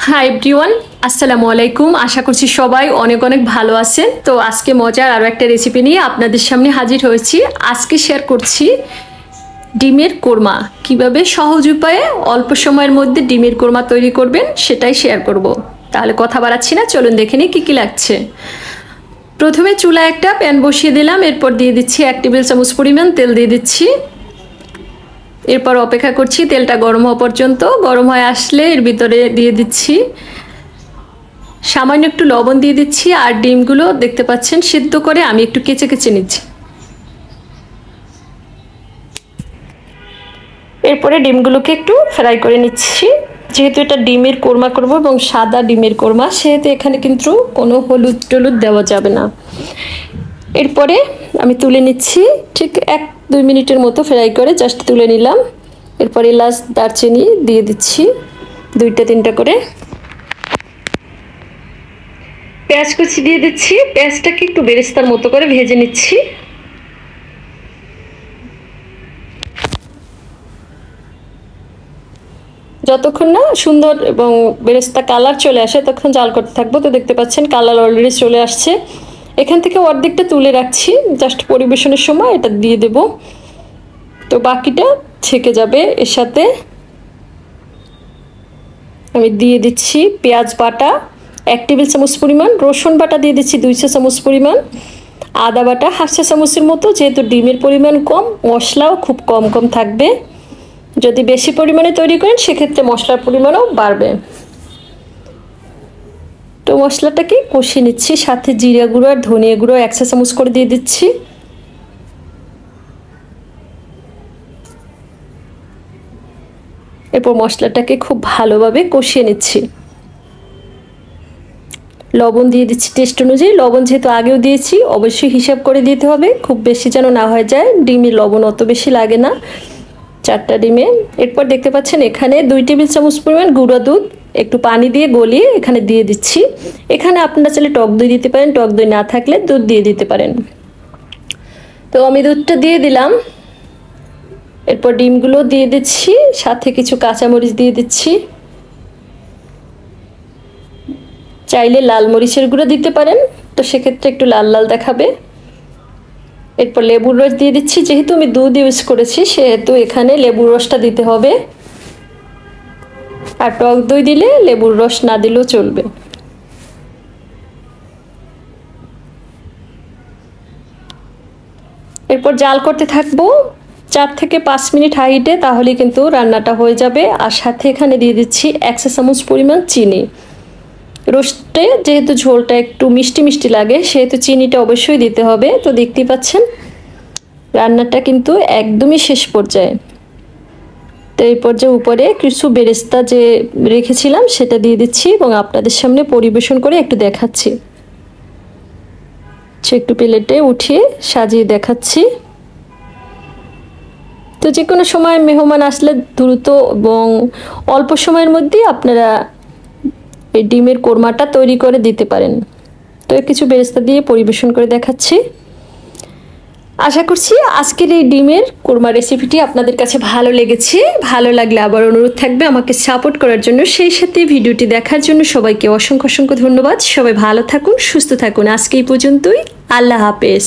Hi everyone, আসসালামু আলাইকুম। আশা করছি সবাই অনেক অনেক ভালো আছেন। তো আজকে মজার আরও একটা রেসিপি নিয়ে আপনাদের সামনে হাজির হয়েছি। আজকে শেয়ার করছি ডিমের কোরমা। কিভাবে সহজ উপায়ে অল্প সময়ের মধ্যে ডিমের কোরমা তৈরি করবেন সেটাই শেয়ার করব। তাহলে কথা বাড়াচ্ছি না, চলুন দেখে নিই কী কী লাগছে। প্রথমে চুলায় একটা প্যান বসিয়ে দিলাম, এরপর দিয়ে দিচ্ছি 1 টেবিল চামচ পরিমাণ তেল দিয়ে দিচ্ছি। এরপর অপেক্ষা করছি তেলটা গরম হওয়া পর্যন্ত। গরম হয়ে আসলে এর ভিতরে দিয়ে দিচ্ছি সামান্য একটু লবণ দিয়ে দিচ্ছি, আর ডিমগুলো দেখতে পাচ্ছেন সিদ্ধ করে আমি একটু কেচে কেচে নিচ্ছি। এরপরে ডিমগুলোকে একটু ফ্রাই করে নিচ্ছি। যেহেতু এটা ডিমের কোরমা করব এবং সাদা ডিমের কোরমা, সেহেতু এখানে কিন্তু কোনো হলুদ টলুদ দেওয়া যাবে না। এরপরে আমি তুলে নিচ্ছি, ঠিক 1-2 মিনিটের মতো ফ্রাই করে জাস্ট তুলে নিলাম। এরপরে এলাচ দারচিনি দিয়ে দিচ্ছি 2-3টা করে। পেঁয়াজ কুচি দিয়ে দিচ্ছি, পেঁয়াজটাকে একটু বেরেস্তার মতো করে ভেজে নিচ্ছি। যতক্ষণ না সুন্দর এবং বেরেস্তা কালার চলে আসে তখন জাল করতে থাকবো। তো দেখতে পাচ্ছেন কালার অলরেডি চলে আসছে। এখান থেকে অর্ধেকটা তুলে রাখছি, জাস্ট পরিবেশনের সময় এটা দিয়ে দেব। তো বাকিটা থেকে যাবে এর সাথে। আমি দিয়ে দিচ্ছি পেঁয়াজ বাটা 1 টেবিল চামচ পরিমাণ, রসুন বাটা দিয়ে দিচ্ছি 2 চা চামচ পরিমাণ, আদা বাটা 1/2 চা চামচের মতো। যেহেতু ডিমের পরিমাণ কম, মশলাও খুব কম কম থাকবে। যদি বেশি পরিমাণে তৈরি করেন সেক্ষেত্রে মশলার পরিমাণও বাড়বে। তো মশলাটাকে কষিয়ে নিচ্ছি, সাথে জিরা গুঁড়ো আর ধনিয়া গুঁড়ো 1 চা চামচ করে দিয়ে দিচ্ছি। এরপর মশলাটাকে খুব ভালোভাবে কষিয়ে নিচ্ছি। লবণ দিয়ে দিচ্ছি টেস্ট অনুযায়ী। লবণ যেহেতু আগেও দিয়েছি, অবশ্যই হিসাব করে দিতে হবে, খুব বেশি যেন না হয়ে যায়। ডিমে লবণ অত বেশি লাগে না 4টা ডিমে। এরপর দেখতে পাচ্ছেন এখানে 2 টেবিল চামচ পরিমাণ গুঁড়া দুধ একটু পানি দিয়ে গলিয়ে এখানে দিয়ে দিচ্ছি। এখানে আপনারা চাইলে টক দই দিতে পারেন, টক দই না থাকলে দুধ দিয়ে দিতে পারেন। তো আমি দুধটা দিয়ে দিলাম। এরপর ডিমগুলো দিয়ে দিচ্ছি, সাথে কিছু কাঁচামরিচ দিয়ে দিচ্ছি। চাইলে লাল মরিচের গুঁড়ো দিতে পারেন, তো সেক্ষেত্রে একটু লাল লাল দেখাবে। এরপর লেবুর রস দিয়ে দিচ্ছি। যেহেতু আমি দুধ ইউজ করেছি সেহেতু এখানে লেবুর রসটা দিতে হবে, আর টক দই দিলে লেবুর রস না দিলেও চলবে। এরপর জাল করতে থাকবো 4 থেকে 5 মিনিট হাই হিটে, তাহলে কিন্তু রান্নাটা হয়ে যাবে। আর সাথে এখানে দিয়ে দিচ্ছি 1 চা চামচ পরিমাণ চিনি। রোস্টে যেহেতু ঝোলটা একটু মিষ্টি মিষ্টি লাগে সেহেতু চিনিটা অবশ্যই দিতে হবে। তো দেখতেই পাচ্ছেন রান্নাটা কিন্তু একদমই শেষ পর্যায়ে। তো এই পর্যায়ে উপরে কিছু বেরেস্তা যে রেখেছিলাম সেটা দিয়ে দিচ্ছি এবং আপনাদের সামনে পরিবেশন করে একটু দেখাচ্ছি। একটু প্লেটে উঠিয়ে সাজিয়ে দেখাচ্ছি। তো যে কোনো সময় মেহমান আসলে দ্রুত এবং অল্প সময়ের মধ্যেই আপনারা এই ডিমের কোরমাটা তৈরি করে দিতে পারেন। তো কিছু বেরেস্তা দিয়ে পরিবেশন করে দেখাচ্ছি। আশা করছি আজকের এই ডিমের কোরমা রেসিপিটি আপনাদের কাছে ভালো লেগেছে। ভালো লাগলে আবার অনুরোধ থাকবে আমাকে সাপোর্ট করার জন্য। সেই সাথে ভিডিওটি দেখার জন্য সবাইকে অসংখ্য অসংখ্য ধন্যবাদ। সবাই ভালো থাকুন, সুস্থ থাকুন। আজকে এই পর্যন্তই। আল্লাহ হাফেজ।